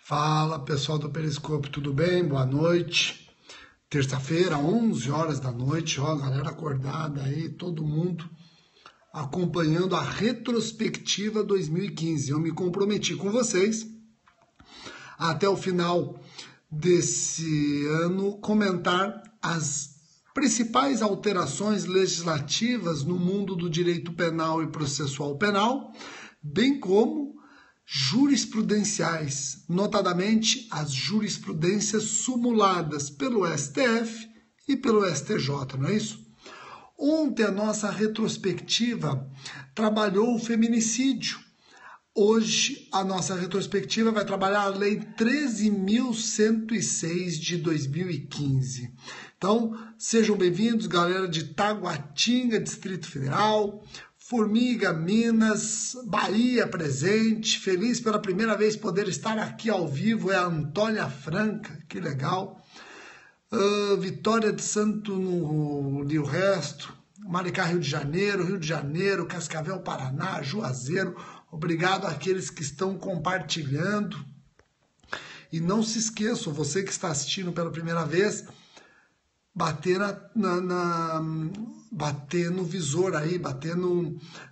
Fala pessoal do Periscope, tudo bem? Boa noite. Terça-feira, 11 horas da noite, ó, galera acordada aí, todo mundo acompanhando a retrospectiva 2015. Eu me comprometi com vocês até o final desse ano comentar as principais alterações legislativas no mundo do direito penal e processual penal, bem como jurisprudenciais, notadamente as jurisprudências sumuladas pelo STF e pelo STJ, não é isso? Ontem a nossa retrospectiva trabalhou o feminicídio. Hoje a nossa retrospectiva vai trabalhar a Lei 13.106 de 2015. Então, sejam bem-vindos, galera de Taguatinga, Distrito Federal, Formiga, Minas, Bahia presente, feliz pela primeira vez poder estar aqui ao vivo, é a Antônia Franca, que legal. Vitória de Santo no Rio Resto, Maricá, Rio de Janeiro, Cascavel, Paraná, Juazeiro. Obrigado àqueles que estão compartilhando. E não se esqueçam, você que está assistindo pela primeira vez, bater bater no visor aí, bater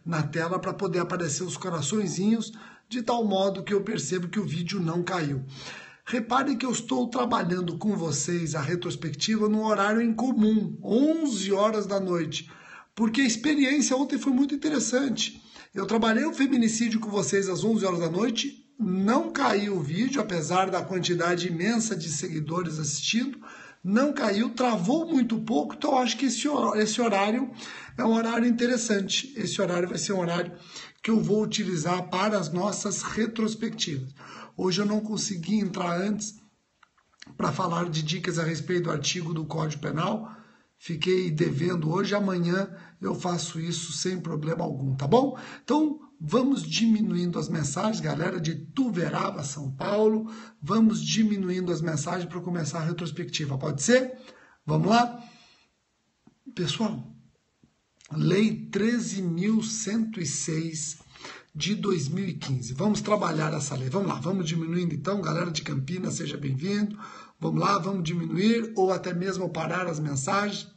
na tela para poder aparecer os coraçõezinhos, de tal modo que eu percebo que o vídeo não caiu. Reparem que eu estou trabalhando com vocês a retrospectiva num horário incomum, 11 horas da noite, porque a experiência ontem foi muito interessante. Eu trabalhei o feminicídio com vocês às 11 horas da noite, não caiu o vídeo, apesar da quantidade imensa de seguidores assistindo, não caiu, travou muito pouco, então eu acho que esse horário é um horário interessante. Esse horário vai ser um horário que eu vou utilizar para as nossas retrospectivas. Hoje eu não consegui entrar antes para falar de dicas a respeito do artigo do Código Penal, fiquei devendo hoje, amanhã eu faço isso sem problema algum, tá bom? Então, vamos diminuindo as mensagens, galera de Tuverava, São Paulo. Vamos diminuindo as mensagens para começar a retrospectiva. Pode ser? Vamos lá? Pessoal, Lei 13.106 de 2015. Vamos trabalhar essa lei. Vamos lá, vamos diminuindo então. Galera de Campinas, seja bem-vindo. Vamos lá, vamos diminuir ou até mesmo parar as mensagens.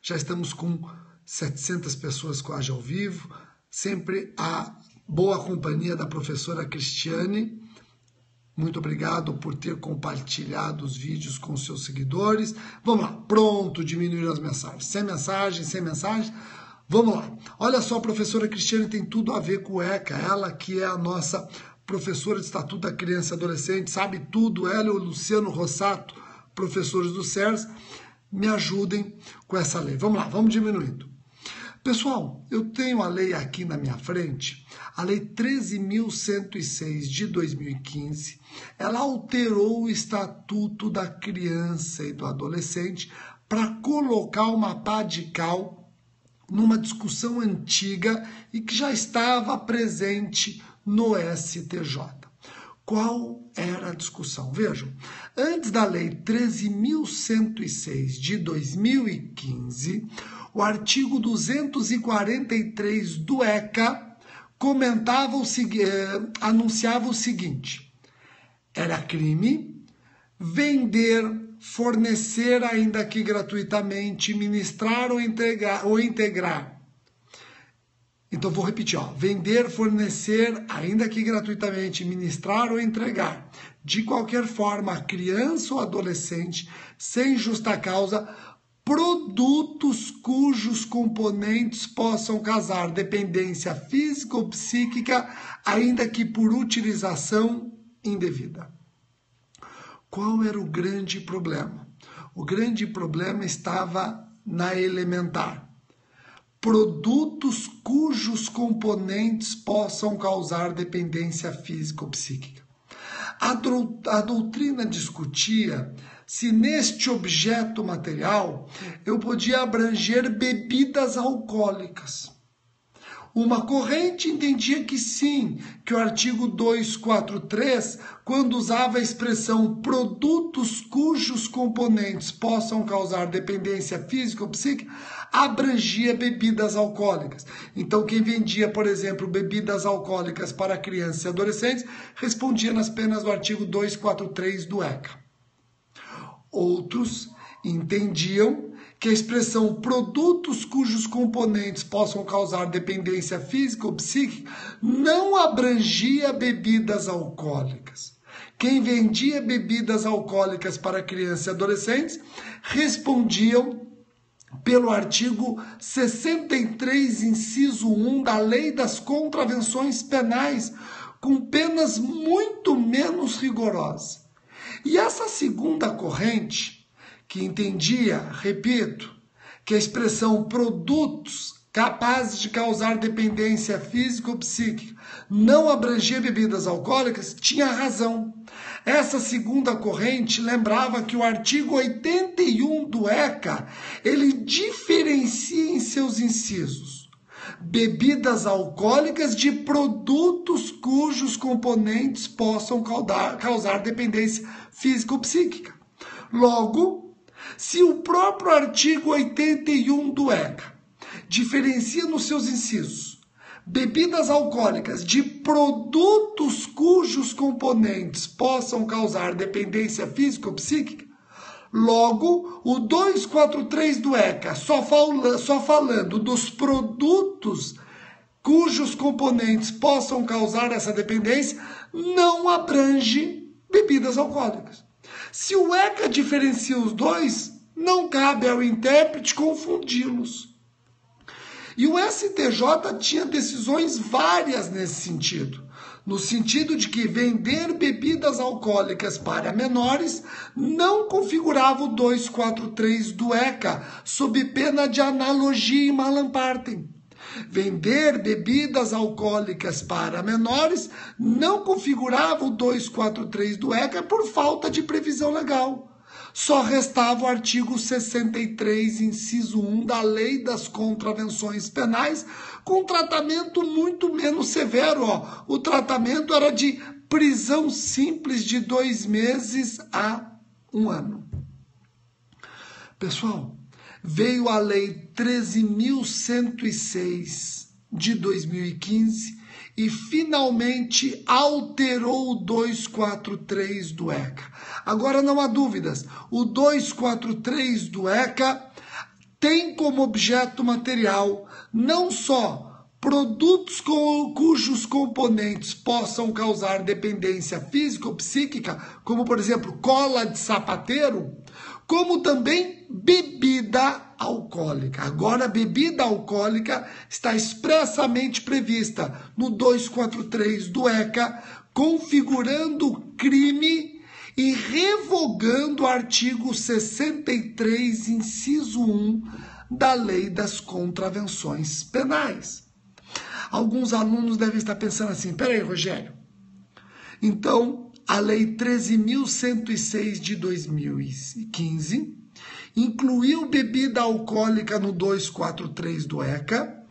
Já estamos com 700 pessoas quase ao vivo. Sempre a boa companhia da professora Cristiane. Muito obrigado por ter compartilhado os vídeos com seus seguidores. Vamos lá, pronto, diminuir as mensagens. Sem mensagem. Vamos lá. Olha só, a professora Cristiane tem tudo a ver com o ECA. Ela que é a nossa professora de Estatuto da Criança e Adolescente, sabe tudo. Ela e o Luciano Rossato, professores do SERS, me ajudem com essa lei. Vamos lá, vamos diminuindo. Pessoal, eu tenho a lei aqui na minha frente, a Lei 13.106 de 2015. Ela alterou o Estatuto da Criança e do Adolescente para colocar uma pá de cal numa discussão antiga e que já estava presente no STJ. Qual era a discussão? Vejam, antes da Lei 13.106 de 2015, o artigo 243 do ECA anunciava o seguinte: era crime vender, fornecer, ainda que gratuitamente, ministrar ou integrar. Então, vou repetir, ó. Vender, fornecer, ainda que gratuitamente, ministrar ou entregar, de qualquer forma, a criança ou adolescente, sem justa causa, produtos cujos componentes possam causar dependência física ou psíquica, ainda que por utilização indevida. Qual era o grande problema? O grande problema estava na elementar. Produtos cujos componentes possam causar dependência física ou psíquica. A doutrina discutia se neste objeto material eu podia abranger bebidas alcoólicas. Uma corrente entendia que sim, que o artigo 243, quando usava a expressão produtos cujos componentes possam causar dependência física ou psíquica, abrangia bebidas alcoólicas. Então, quem vendia, por exemplo, bebidas alcoólicas para crianças e adolescentes, respondia nas penas do artigo 243 do ECA. Outros entendiam que a expressão produtos cujos componentes possam causar dependência física ou psíquica não abrangia bebidas alcoólicas. Quem vendia bebidas alcoólicas para crianças e adolescentes respondiam pelo artigo 63, inciso 1 da Lei das Contravenções Penais, com penas muito menos rigorosas. E essa segunda corrente, que entendia, repito, que a expressão produtos capazes de causar dependência física ou psíquica não abrangia bebidas alcoólicas, tinha razão. Essa segunda corrente lembrava que o artigo 81 do ECA, ele diferencia em seus incisos bebidas alcoólicas de produtos cujos componentes possam causar dependência física ou psíquica. Logo, se o próprio artigo 81 do ECA diferencia nos seus incisos bebidas alcoólicas de produtos cujos componentes possam causar dependência física ou psíquica, logo, o 243 do ECA, só falando dos produtos cujos componentes possam causar essa dependência, não abrange bebidas alcoólicas. Se o ECA diferencia os dois, não cabe ao intérprete confundi-los. E o STJ tinha decisões várias nesse sentido. No sentido de que vender bebidas alcoólicas para menores não configurava o 243 do ECA, sob pena de analogia e malam partem. Vender bebidas alcoólicas para menores não configurava o 243 do ECA por falta de previsão legal. Só restava o artigo 63, inciso 1 da Lei das Contravenções Penais, com tratamento muito menos severo. O tratamento era de prisão simples de 2 meses a 1 ano. Pessoal, veio a Lei 13.106 de 2015 e finalmente alterou o 243 do ECA. Agora não há dúvidas, o 243 do ECA tem como objeto material não só produtos cujos componentes possam causar dependência física ou psíquica, como por exemplo cola de sapateiro, como também bebida alcoólica. Agora, a bebida alcoólica está expressamente prevista no 243 do ECA, configurando crime e revogando o artigo 63, inciso 1 da Lei das Contravenções Penais. Alguns alunos devem estar pensando assim, peraí, Rogério, então a Lei 13.106 de 2015 incluiu bebida alcoólica no 243 do ECA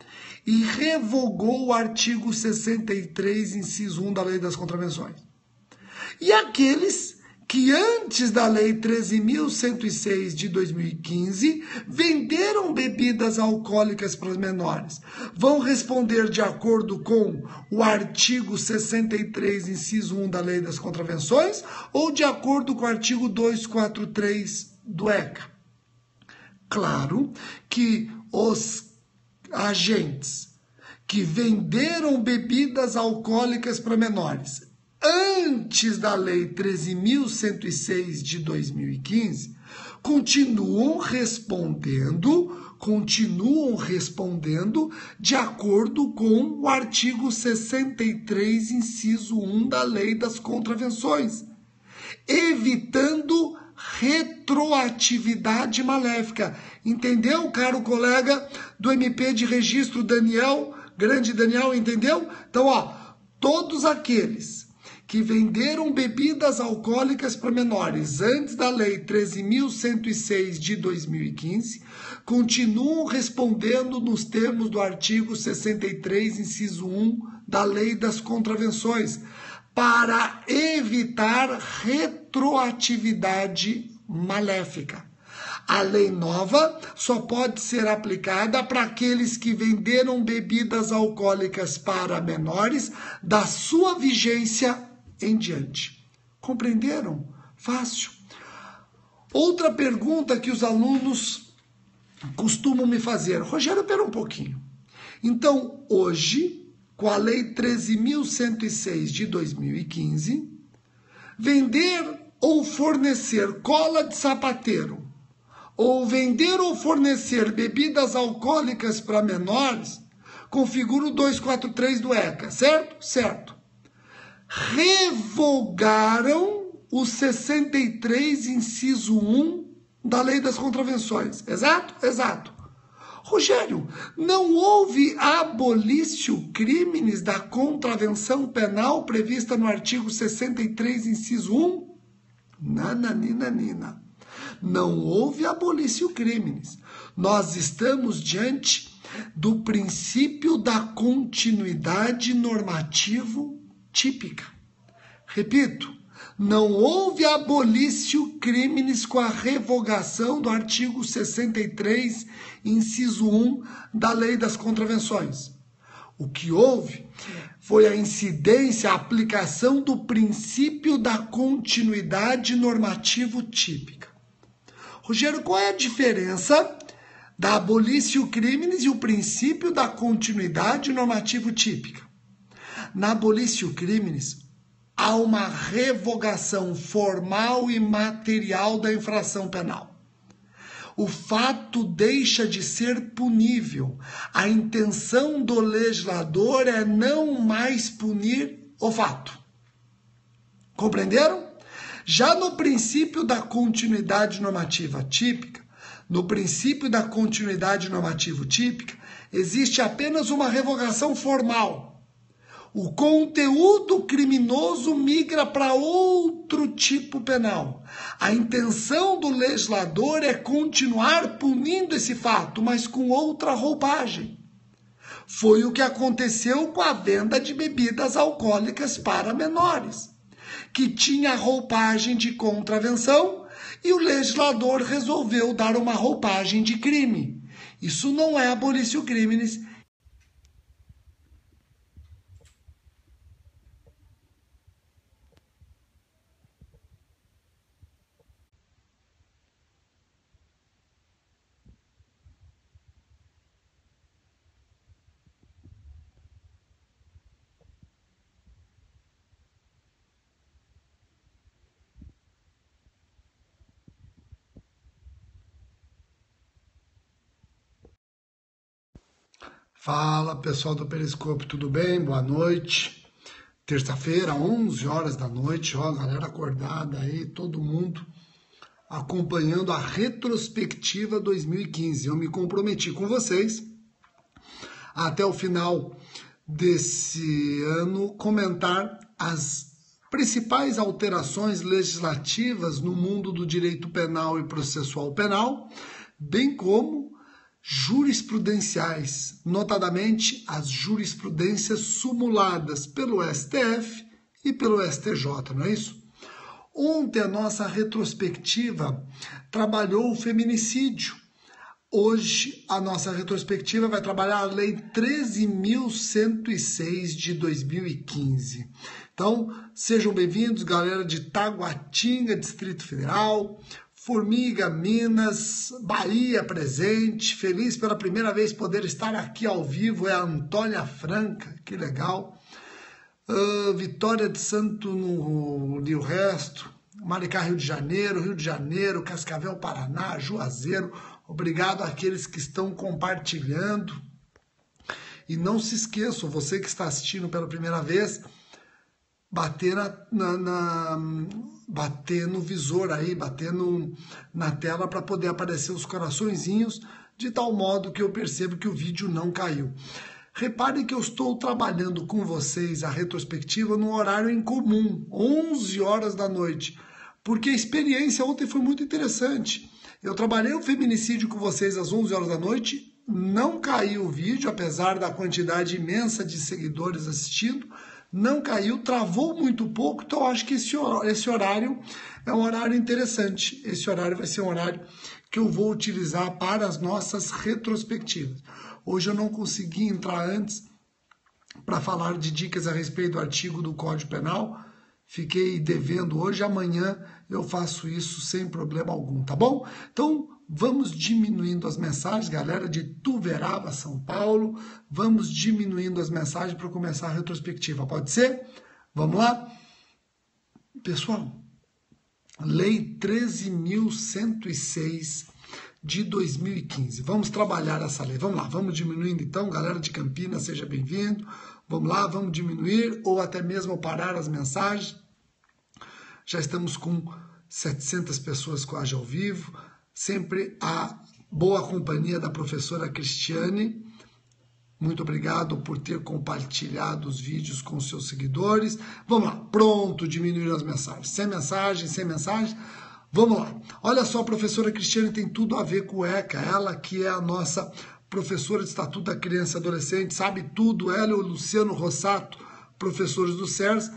e revogou o artigo 63, inciso 1 da Lei das Contravenções. E aqueles que antes da Lei 13.106 de 2015 venderam bebidas alcoólicas para os menores, vão responder de acordo com o artigo 63, inciso 1 da Lei das Contravenções ou de acordo com o artigo 243 do ECA? Claro que os agentes que venderam bebidas alcoólicas para menores antes da Lei 13.106 de 2015, continuam respondendo de acordo com o artigo 63, inciso 1 da Lei das Contravenções, evitando retroatividade maléfica. Entendeu, caro colega do MP de Registro Daniel, grande Daniel, entendeu? Então, todos aqueles que venderam bebidas alcoólicas para menores antes da Lei 13.106 de 2015 continuam respondendo nos termos do artigo 63, inciso 1 da Lei das Contravenções, para evitar retroatividade maléfica. A lei nova só pode ser aplicada para aqueles que venderam bebidas alcoólicas para menores da sua vigência em diante. Compreenderam? Fácil. Outra pergunta que os alunos costumam me fazer: Rogério, espera um pouquinho. Então, hoje, com a Lei 13.106 de 2015, vender ou fornecer cola de sapateiro, ou vender ou fornecer bebidas alcoólicas para menores, configura o 243 do ECA, certo? Certo. Revogaram o 63, inciso 1 da Lei das Contravenções. Exato? Exato. Rogério, não houve abolício crimes da contravenção penal prevista no artigo 63, inciso 1? Nananina. Não houve abolício crimes. Nós estamos diante do princípio da continuidade normativo típica. Repito, não houve abolício crimes com a revogação do artigo 63, inciso 1 da Lei das Contravenções. O que houve foi a incidência, a aplicação do princípio da continuidade normativo típica. Rogério, qual é a diferença da abolício crimes e o princípio da continuidade normativo típica? Na abolício crimes, há uma revogação formal e material da infração penal. O fato deixa de ser punível. A intenção do legislador é não mais punir o fato. Compreenderam? Já no princípio da continuidade normativa típica, existe apenas uma revogação formal. O conteúdo criminoso migra para outro tipo penal. A intenção do legislador é continuar punindo esse fato, mas com outra roupagem. Foi o que aconteceu com a venda de bebidas alcoólicas para menores, que tinha roupagem de contravenção e o legislador resolveu dar uma roupagem de crime. Isso não é abolício crimes. Fala, pessoal do Periscópio, tudo bem? Boa noite. Terça-feira, 11 horas da noite, ó, galera acordada aí, todo mundo acompanhando a retrospectiva 2015. Eu me comprometi com vocês até o final desse ano comentar as principais alterações legislativas no mundo do direito penal e processual penal, bem como jurisprudenciais, notadamente as jurisprudências sumuladas pelo STF e pelo STJ, não é isso? Ontem a nossa retrospectiva trabalhou o feminicídio. Hoje a nossa retrospectiva vai trabalhar a Lei 13.106 de 2015. Então, sejam bem-vindos, galera de Taguatinga, Distrito Federal, Formiga, Minas, Bahia presente, feliz pela primeira vez poder estar aqui ao vivo, é a Antônia Franca, que legal. Vitória de Santo no Rio Resto, Maricá, Rio de Janeiro, Cascavel, Paraná, Juazeiro, obrigado àqueles que estão compartilhando. E não se esqueçam, você que está assistindo pela primeira vez, bater bater no visor aí, bater na tela para poder aparecer os coraçõezinhos, de tal modo que eu percebo que o vídeo não caiu. Reparem que eu estou trabalhando com vocês a retrospectiva no horário incomum, 11 horas da noite, porque a experiência ontem foi muito interessante. Eu trabalhei o feminicídio com vocês às 11 horas da noite, não caiu o vídeo, apesar da quantidade imensa de seguidores assistindo, não caiu, travou muito pouco, então eu acho que esse horário é um horário interessante. Esse horário vai ser um horário que eu vou utilizar para as nossas retrospectivas. Hoje eu não consegui entrar antes para falar de dicas a respeito do artigo do Código Penal, fiquei devendo hoje, amanhã eu faço isso sem problema algum, tá bom? Então, vamos diminuindo as mensagens, galera de Tuverava, São Paulo, vamos diminuindo as mensagens para começar a retrospectiva, pode ser? Vamos lá? Pessoal, Lei 13.106 de 2015, vamos trabalhar essa lei, vamos lá, vamos diminuindo então, galera de Campinas, seja bem-vindo, vamos lá, vamos diminuir ou até mesmo parar as mensagens, já estamos com 700 pessoas quase ao vivo, sempre a boa companhia da professora Cristiane. Muito obrigado por ter compartilhado os vídeos com seus seguidores. Vamos lá, pronto, diminuir as mensagens. Sem mensagem. Vamos lá. Olha só, a professora Cristiane tem tudo a ver com o ECA. Ela que é a nossa professora de Estatuto da Criança e Adolescente, sabe tudo. Ela e o Luciano Rossato, professores do SERS,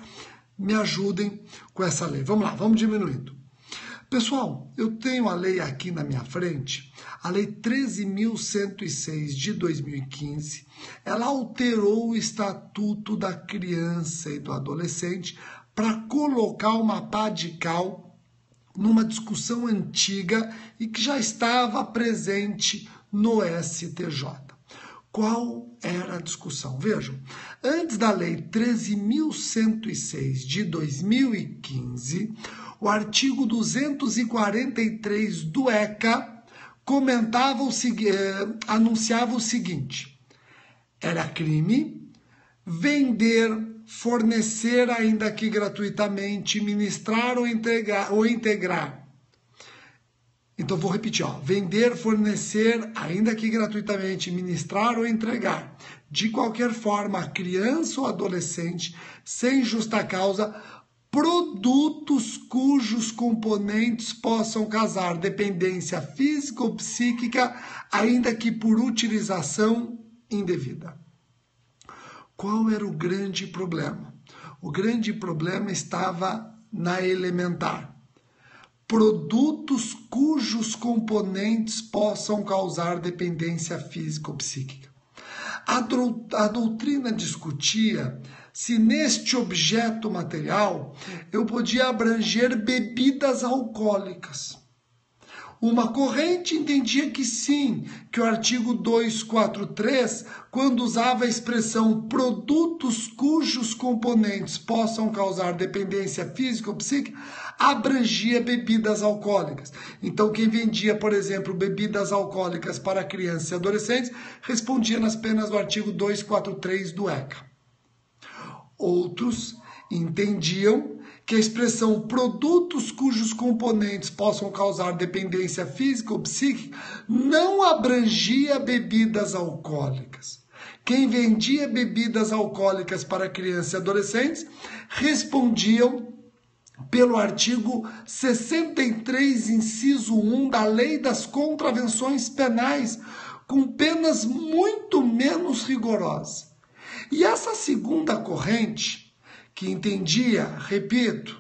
me ajudem com essa lei. Vamos lá, vamos diminuindo. Pessoal, eu tenho a lei aqui na minha frente, a Lei 13.106 de 2015, ela alterou o Estatuto da Criança e do Adolescente para colocar uma pá de cal numa discussão antiga e que já estava presente no STJ. Qual era a discussão? Vejam, antes da Lei 13.106 de 2015, o artigo 243 do ECA anunciava o seguinte: era crime vender, fornecer, ainda que gratuitamente, ministrar ou integrar. Então, vou repetir, vender, fornecer, ainda que gratuitamente, ministrar ou entregar, de qualquer forma, a criança ou adolescente, sem justa causa, produtos cujos componentes possam causar dependência física ou psíquica, ainda que por utilização indevida. Qual era o grande problema? O grande problema estava na elementar. Produtos cujos componentes possam causar dependência física ou psíquica. A doutrina discutia se neste objeto material eu podia abranger bebidas alcoólicas. Uma corrente entendia que sim, que o artigo 243, quando usava a expressão produtos cujos componentes possam causar dependência física ou psíquica, abrangia bebidas alcoólicas. Então, quem vendia, por exemplo, bebidas alcoólicas para crianças e adolescentes, respondia nas penas do artigo 243 do ECA. Outros entendiam que a expressão produtos cujos componentes possam causar dependência física ou psíquica não abrangia bebidas alcoólicas. Quem vendia bebidas alcoólicas para crianças e adolescentes respondiam pelo artigo 63, inciso 1 da Lei das Contravenções Penais, com penas muito menos rigorosas. E essa segunda corrente, que entendia, repito,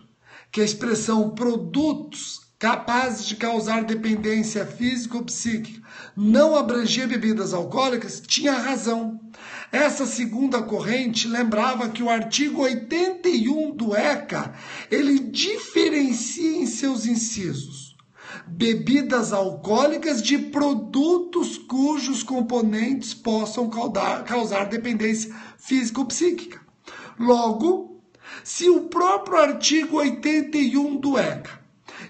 que a expressão produtos capazes de causar dependência física ou psíquica não abrangia bebidas alcoólicas, tinha razão. Essa segunda corrente lembrava que o artigo 81 do ECA, ele diferencia em seus incisos bebidas alcoólicas de produtos cujos componentes possam causar dependência física ou psíquica. Logo, se o próprio artigo 81 do ECA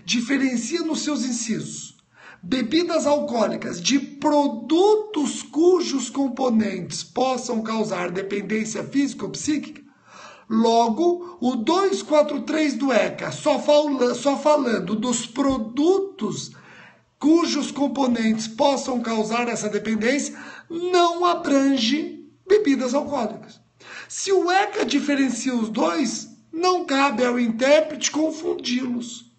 diferencia nos seus incisos bebidas alcoólicas de produtos cujos componentes possam causar dependência física ou psíquica, logo, o 243 do ECA, só falando dos produtos cujos componentes possam causar essa dependência, não abrange bebidas alcoólicas. Se o ECA diferencia os dois, não cabe ao intérprete confundi-los.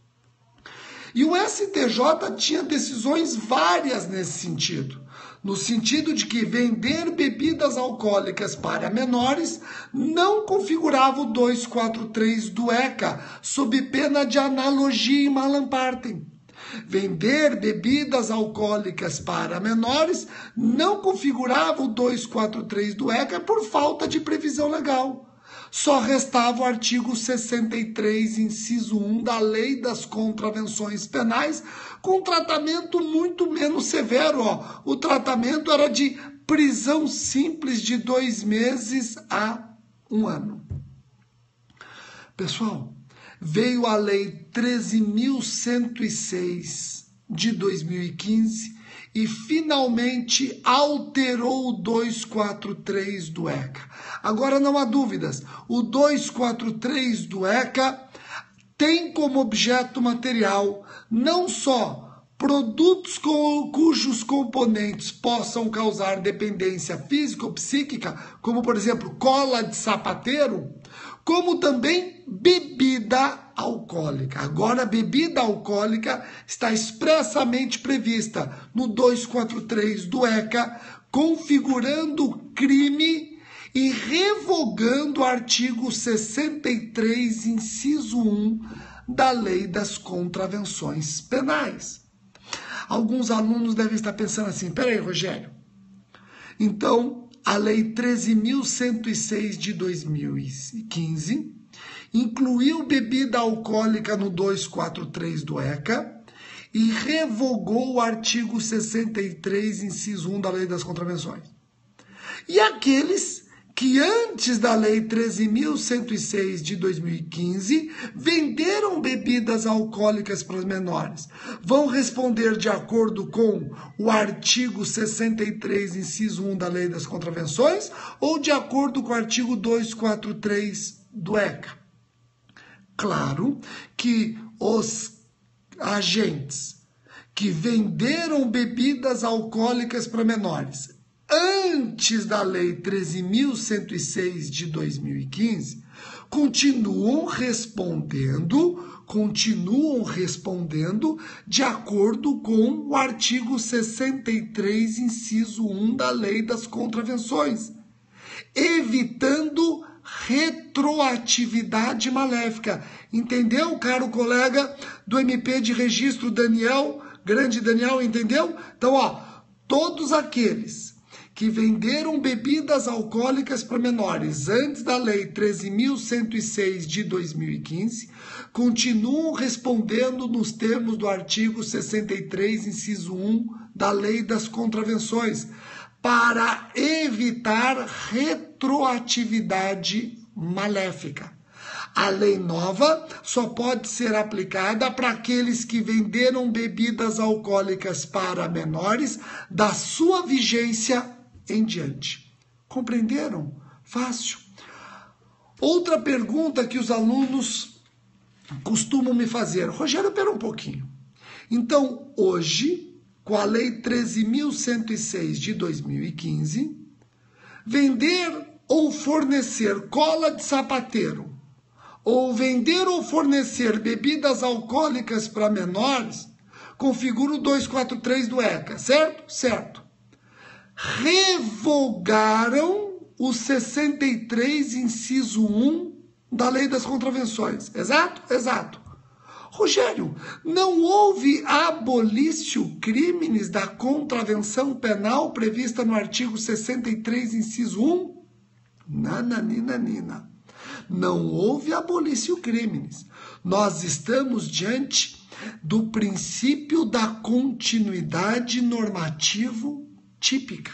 E o STJ tinha decisões várias nesse sentido. No sentido de que vender bebidas alcoólicas para menores não configurava o 243 do ECA, sob pena de analogia e malam partem. Vender bebidas alcoólicas para menores não configurava o 243 do ECA por falta de previsão legal. Só restava o artigo 63, inciso 1 da Lei das Contravenções Penais, com tratamento muito menos severo. O tratamento era de prisão simples de 2 meses a 1 ano. Pessoal, veio a Lei 13.106 de 2015 e finalmente alterou o 243 do ECA. Agora não há dúvidas, o 243 do ECA tem como objeto material não só produtos cujos componentes possam causar dependência física ou psíquica, como por exemplo cola de sapateiro, como também bebida alcoólica. Agora, a bebida alcoólica está expressamente prevista no 243 do ECA, configurando crime e revogando o artigo 63, inciso 1 da Lei das Contravenções Penais. Alguns alunos devem estar pensando assim, peraí, Rogério, então a Lei 13.106 de 2015 incluiu bebida alcoólica no 243 do ECA e revogou o artigo 63, inciso 1 da Lei das Contravenções. E aqueles que antes da Lei 13.106 de 2015 venderam bebidas alcoólicas para os menores, vão responder de acordo com o artigo 63, inciso 1 da Lei das Contravenções ou de acordo com o artigo 243 do ECA? Claro que os agentes que venderam bebidas alcoólicas para menores antes da Lei 13.106 de 2015 continuam respondendo de acordo com o artigo 63, inciso 1 da Lei das Contravenções, evitando retroatividade maléfica. Entendeu, caro colega do MP de Registro Daniel, grande Daniel, entendeu? Então, todos aqueles que venderam bebidas alcoólicas para menores antes da Lei 13.106 de 2015 continuam respondendo nos termos do artigo 63, inciso 1 da Lei das Contravenções, para evitar retroatividade maléfica. A lei nova só pode ser aplicada para aqueles que venderam bebidas alcoólicas para menores da sua vigência em diante. Compreenderam? Fácil. Outra pergunta que os alunos costumam me fazer. Rogério, espera um pouquinho. Então, hoje, com a Lei 13.106 de 2015, vender ou fornecer cola de sapateiro, ou vender ou fornecer bebidas alcoólicas para menores, configura o 243 do ECA, certo? Certo. Revogaram o 63, inciso 1 da Lei das Contravenções. Exato? Exato. Rogério, não houve abolício crimes da contravenção penal prevista no artigo 63, inciso 1? Nananina. Não houve abolício crimes. Nós estamos diante do princípio da continuidade normativo típica.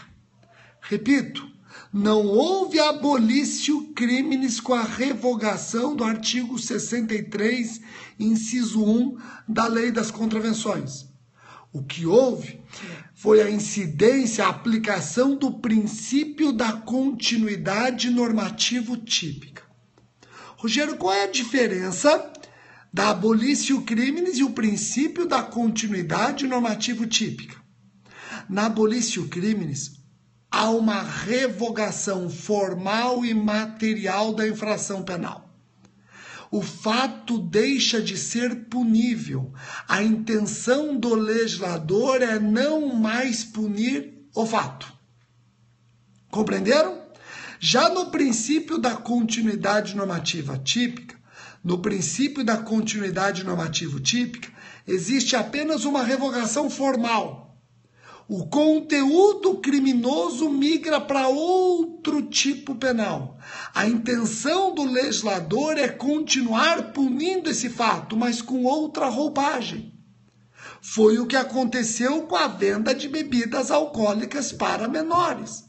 Repito, não houve abolício crimes com a revogação do artigo 63, inciso 1 da Lei das Contravenções. O que houve foi a incidência, a aplicação do princípio da continuidade normativo típica. Rogério, qual é a diferença da abolício crimes e o princípio da continuidade normativo típica? Na abolício crimes, há uma revogação formal e material da infração penal. O fato deixa de ser punível. A intenção do legislador é não mais punir o fato. Compreenderam? Já no princípio da continuidade normativa típica, existe apenas uma revogação formal. O conteúdo criminoso migra para outro tipo penal. A intenção do legislador é continuar punindo esse fato, mas com outra roupagem. Foi o que aconteceu com a venda de bebidas alcoólicas para menores,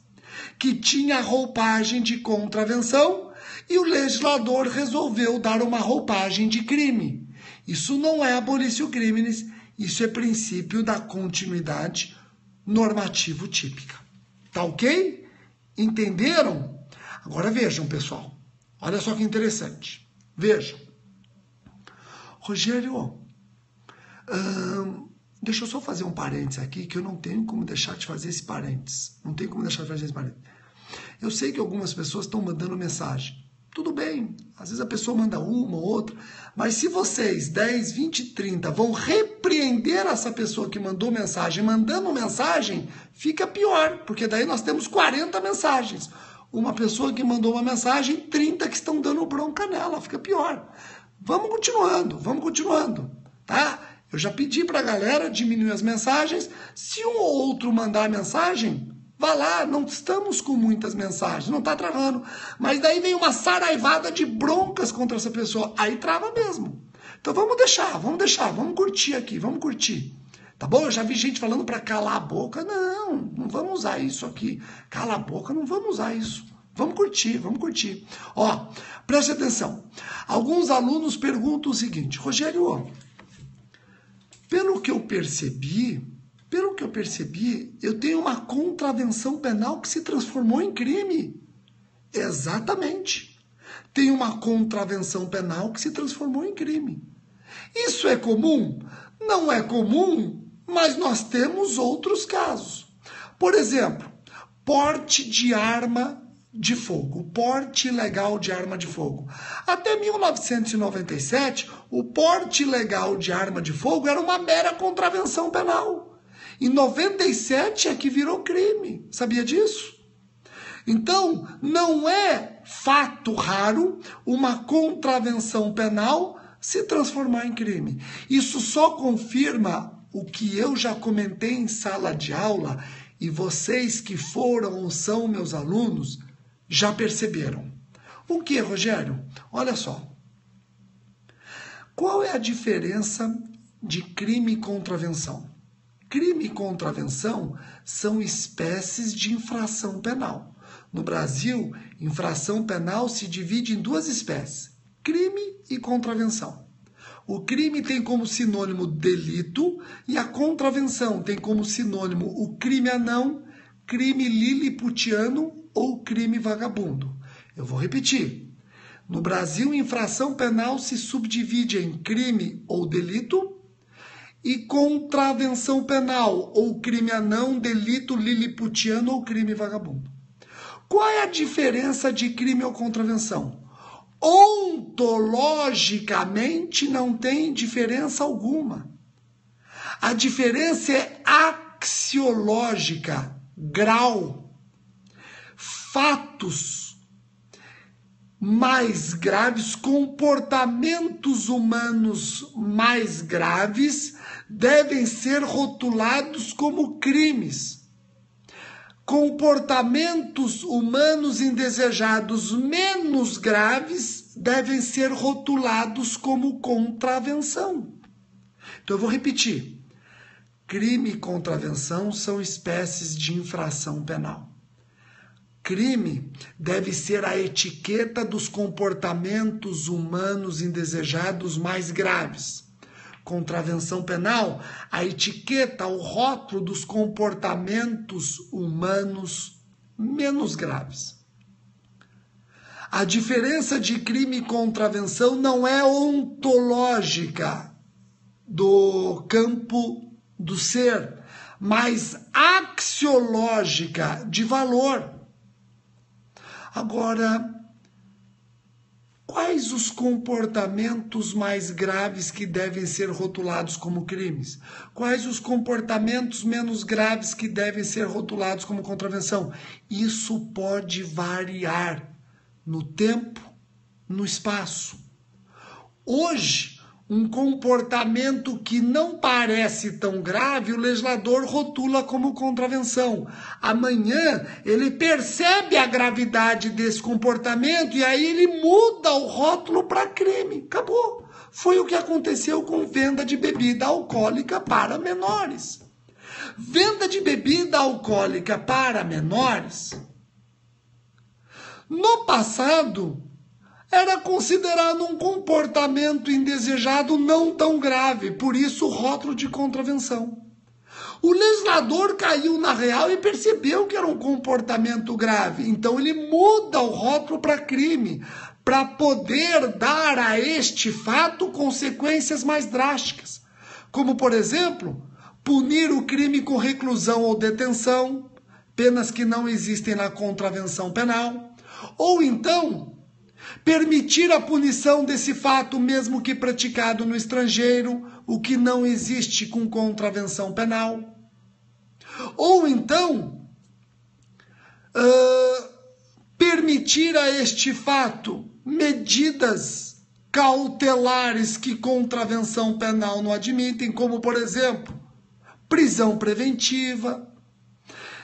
que tinha roupagem de contravenção e o legislador resolveu dar uma roupagem de crime. Isso não é abolício criminis, isso é princípio da continuidade normativo típica. Tá ok? Entenderam? Agora vejam, pessoal. Olha só que interessante. Vejam. Rogério, deixa eu só fazer um parênteses aqui, que eu não tenho como deixar de fazer esse parênteses. Eu sei que algumas pessoas estão mandando mensagem. Tudo bem, às vezes a pessoa manda uma ou outra, mas se vocês, 10, 20, 30, vão repreender essa pessoa que mandou mensagem, mandando mensagem, fica pior, porque daí nós temos 40 mensagens. Uma pessoa que mandou uma mensagem, 30 que estão dando bronca nela, fica pior. Vamos continuando, tá? Eu já pedi para a galera diminuir as mensagens. Se um ou outro mandar mensagem, vá lá, não estamos com muitas mensagens, não está travando. Mas daí vem uma saraivada de broncas contra essa pessoa, aí trava mesmo. Então vamos deixar, vamos curtir aqui, vamos curtir. Tá bom? Eu já vi gente falando para calar a boca. Não vamos usar isso aqui. Cala a boca, não vamos usar isso. Vamos curtir. Ó, preste atenção. Alguns alunos perguntam o seguinte: Rogério, pelo que eu percebi, eu tenho uma contravenção penal que se transformou em crime. Exatamente. Tem uma contravenção penal que se transformou em crime. Isso é comum? Não é comum, mas nós temos outros casos. Por exemplo, porte de arma de fogo, porte ilegal de arma de fogo. Até 1997, o porte ilegal de arma de fogo era uma mera contravenção penal. Em 97 é que virou crime. Sabia disso? Então, não é fato raro uma contravenção penal se transformar em crime. Isso só confirma o que eu já comentei em sala de aula e vocês que foram ou são meus alunos já perceberam. O que, Rogério? Olha só. Qual é a diferença de crime e contravenção? Crime e contravenção são espécies de infração penal. No Brasil, infração penal se divide em duas espécies: crime e contravenção. O crime tem como sinônimo delito e a contravenção tem como sinônimo o crime anão, crime liliputiano ou crime vagabundo. Eu vou repetir. No Brasil, infração penal se subdivide em crime ou delito e contravenção penal, ou crime anão, delito liliputiano ou crime vagabundo. Qual é a diferença de crime ou contravenção? Ontologicamente não tem diferença alguma. A diferença é axiológica, grau. Fatos mais graves, comportamentos humanos mais graves devem ser rotulados como crimes. Comportamentos humanos indesejados menos graves devem ser rotulados como contravenção. Então eu vou repetir. Crime e contravenção são espécies de infração penal. Crime deve ser a etiqueta dos comportamentos humanos indesejados mais graves. Contravenção penal, a etiqueta, o rótulo dos comportamentos humanos menos graves. A diferença de crime e contravenção não é ontológica do campo do ser, mais axiológica de valor. Agora, quais os comportamentos mais graves que devem ser rotulados como crimes? Quais os comportamentos menos graves que devem ser rotulados como contravenção? Isso pode variar no tempo, no espaço. Hoje, um comportamento que não parece tão grave, o legislador rotula como contravenção. Amanhã, ele percebe a gravidade desse comportamento e aí ele muda o rótulo para crime. Acabou. Foi o que aconteceu com venda de bebida alcoólica para menores. Venda de bebida alcoólica para menores, no passado, era considerado um comportamento indesejado não tão grave, por isso o rótulo de contravenção. O legislador caiu na real e percebeu que era um comportamento grave, então ele muda o rótulo para crime, para poder dar a este fato consequências mais drásticas, como, por exemplo, punir o crime com reclusão ou detenção, penas que não existem na contravenção penal, ou então permitir a punição desse fato mesmo que praticado no estrangeiro, o que não existe com contravenção penal. Ou então, permitir a este fato medidas cautelares que contravenção penal não admitem, como, por exemplo, prisão preventiva.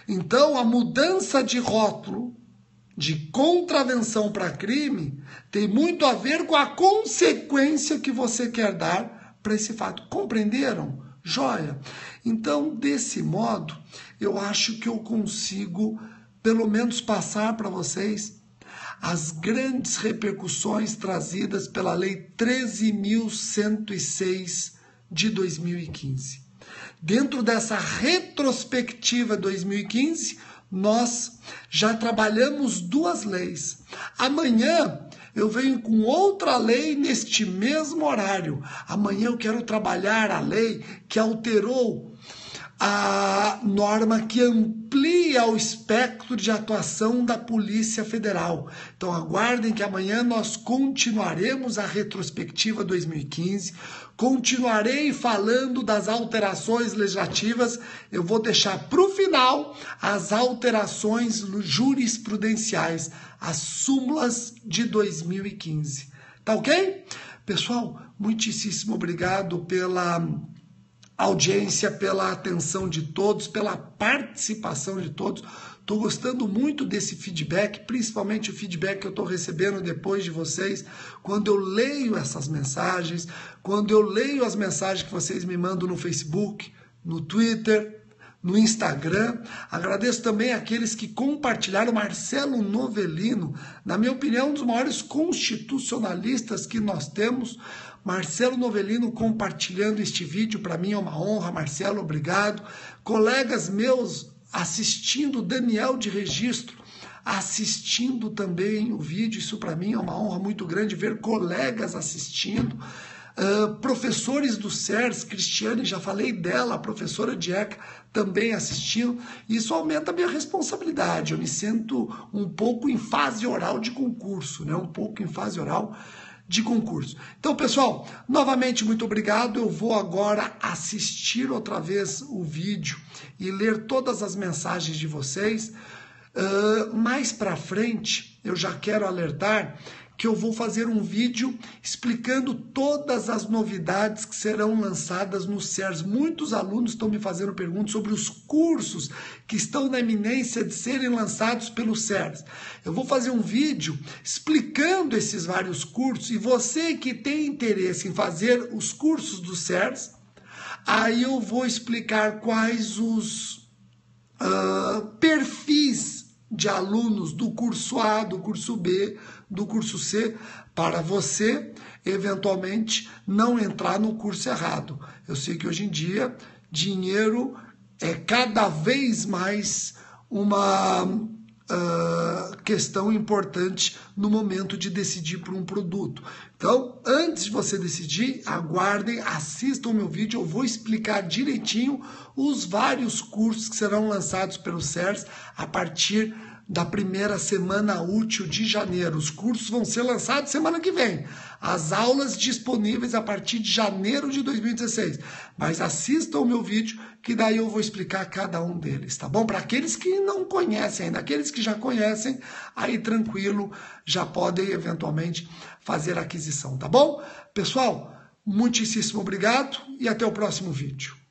Então, a mudança de rótulo de contravenção para crime tem muito a ver com a consequência que você quer dar para esse fato. Compreenderam? Joia? Então, desse modo, eu acho que eu consigo, pelo menos, passar para vocês as grandes repercussões trazidas pela Lei 13.106 de 2015. Dentro dessa retrospectiva 2015, nós já trabalhamos duas leis. Amanhã eu venho com outra lei neste mesmo horário. Amanhã eu quero trabalhar a lei que alterou a norma que amplia o espectro de atuação da Polícia Federal. Então aguardem que amanhã nós continuaremos a retrospectiva 2015, continuarei falando das alterações legislativas, eu vou deixar para o final as alterações jurisprudenciais, as súmulas de 2015. Tá ok? Pessoal, muitíssimo obrigado pela audiência, pela atenção de todos, pela participação de todos. Estou gostando muito desse feedback, principalmente o feedback que eu estou recebendo depois de vocês, quando eu leio essas mensagens, quando eu leio as mensagens que vocês me mandam no Facebook, no Twitter, no Instagram. Agradeço também aqueles que compartilharam. Marcelo Novellino, na minha opinião, um dos maiores constitucionalistas que nós temos. Marcelo Novellino compartilhando este vídeo, para mim é uma honra. Marcelo, obrigado. Colegas meus assistindo, Daniel de Registro, assistindo também o vídeo, isso para mim é uma honra muito grande, ver colegas assistindo. Professores do SERS, Cristiane, já falei dela, a professora Dieca também assistindo. Isso aumenta a minha responsabilidade, eu me sinto um pouco em fase oral de concurso, né? Um pouco em fase oral de concurso. Então, pessoal, novamente muito obrigado. Eu vou agora assistir outra vez o vídeo e ler todas as mensagens de vocês. Mais para frente, eu já quero alertar que eu vou fazer um vídeo explicando todas as novidades que serão lançadas no SERS. Muitos alunos estão me fazendo perguntas sobre os cursos que estão na iminência de serem lançados pelo SERS. Eu vou fazer um vídeo explicando esses vários cursos, e você que tem interesse em fazer os cursos do SERS, aí eu vou explicar quais os perfis de alunos do curso A, do curso B, do curso C, para você, eventualmente, não entrar no curso errado. Eu sei que hoje em dia, dinheiro é cada vez mais uma questão importante no momento de decidir por um produto. Então, antes de você decidir, aguardem, assistam o meu vídeo, eu vou explicar direitinho os vários cursos que serão lançados pelo CERS a partir da primeira semana útil de janeiro. Os cursos vão ser lançados semana que vem. As aulas disponíveis a partir de janeiro de 2016. Mas assistam o meu vídeo, que daí eu vou explicar cada um deles, tá bom? Para aqueles que não conhecem ainda, aqueles que já conhecem, aí tranquilo, já podem eventualmente fazer a aquisição, tá bom? Pessoal, muitíssimo obrigado e até o próximo vídeo.